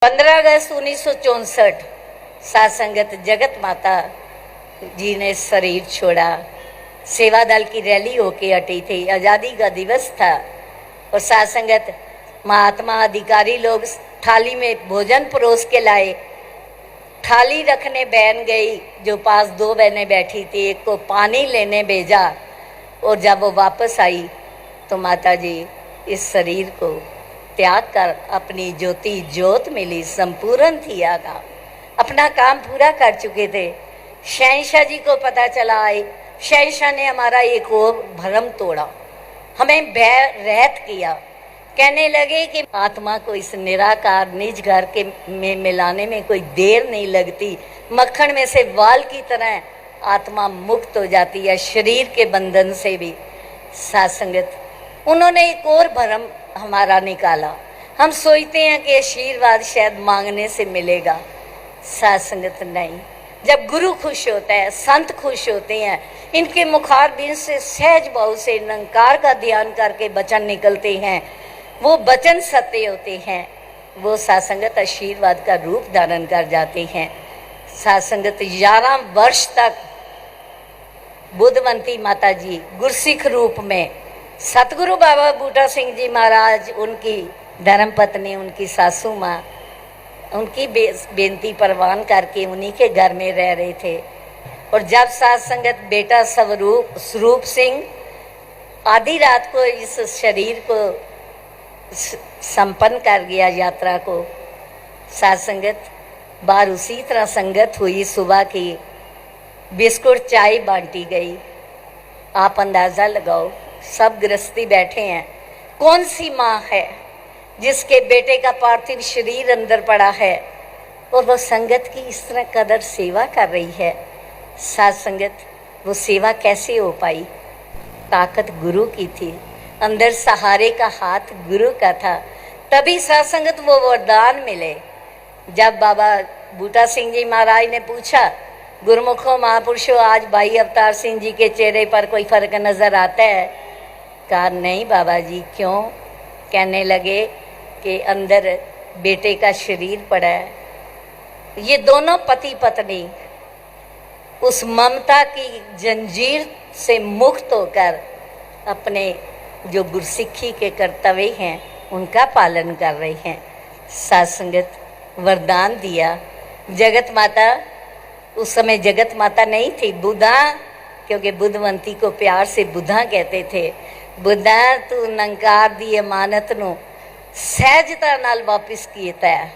15 अगस्त 1964 सात संगत जगत माता जी ने शरीर छोड़ा। सेवा दल की रैली होके हटी थी, आज़ादी का दिवस था और सात संगत महात्मा अधिकारी लोग थाली में भोजन परोस के लाए। थाली रखने बहन गई, जो पास दो बहनें बैठी थी, एक को पानी लेने भेजा और जब वो वापस आई तो माता जी इस शरीर को त्याग कर अपनी ज्योति जोत मिली, संपूर्ण थी आगा, अपना काम पूरा कर चुके थे। शहंशाह जी को पता चला आई, शहंशाह ने हमारा एक और भरम तोड़ा, हमें भय रहित किया। कहने लगे कि आत्मा को इस निराकार निज घर के में मिलाने में कोई देर नहीं लगती, मक्खन में से वाल की तरह आत्मा मुक्त हो जाती है शरीर के बंधन से भी। सात संगत उन्होंने एक और भरम हमारा निकाला, हम सोचते हैं कि आशीर्वाद शायद मांगने से मिलेगा। सात संगत नहीं, जब गुरु खुश होता है, संत खुश होते हैं, इनके मुखारबिंद से सहज भाव से निरंकार का ध्यान करके वचन निकलते हैं, वो वचन सत्य होते हैं, वो सात संगत आशीर्वाद का रूप धारण कर जाते हैं। सात संगत 11 वर्ष तक बुद्धवंती माता जी गुरसिख रूप में, सतगुरु बाबा बूटा सिंह जी महाराज, उनकी धर्म पत्नी, उनकी सासू माँ, उनकी बेनती परवान करके उन्हीं के घर में रह रहे थे। और जब सात संगत बेटा स्वरूप सिंह आधी रात को इस शरीर को संपन्न कर गया यात्रा को, सात संगत बाहर उसी तरह संगत हुई, सुबह की बिस्कुट चाय बांटी गई। आप अंदाजा लगाओ, सब गृहस्थी बैठे हैं, कौन सी माँ है जिसके बेटे का पार्थिव शरीर अंदर पड़ा है और वो संगत की इस तरह कदर सेवा कर रही है। सात संगत वो सेवा कैसे हो पाई? ताकत गुरु की थी, अंदर सहारे का हाथ गुरु का था, तभी सात संगत वो वरदान मिले। जब बाबा बूटा सिंह जी महाराज ने पूछा, गुरुमुखों महापुरुषों, आज भाई अवतार सिंह जी के चेहरे पर कोई फर्क नजर आता है? कहा नहीं बाबा जी, क्यों? कहने लगे कि अंदर बेटे का शरीर पड़ा है। ये दोनों पति पत्नी उस ममता की जंजीर से मुक्त होकर अपने जो गुरसिक्खी के कर्तव्य हैं उनका पालन कर रहे हैं। सात संगत वरदान दिया। जगत माता, उस समय जगत माता नहीं थी, बुद्धा, क्योंकि बुद्धवंती को प्यार से बुद्धा कहते थे। बुद्धा तू निरंकार दी अमानत नू सहजता नाल वापिस कीता है।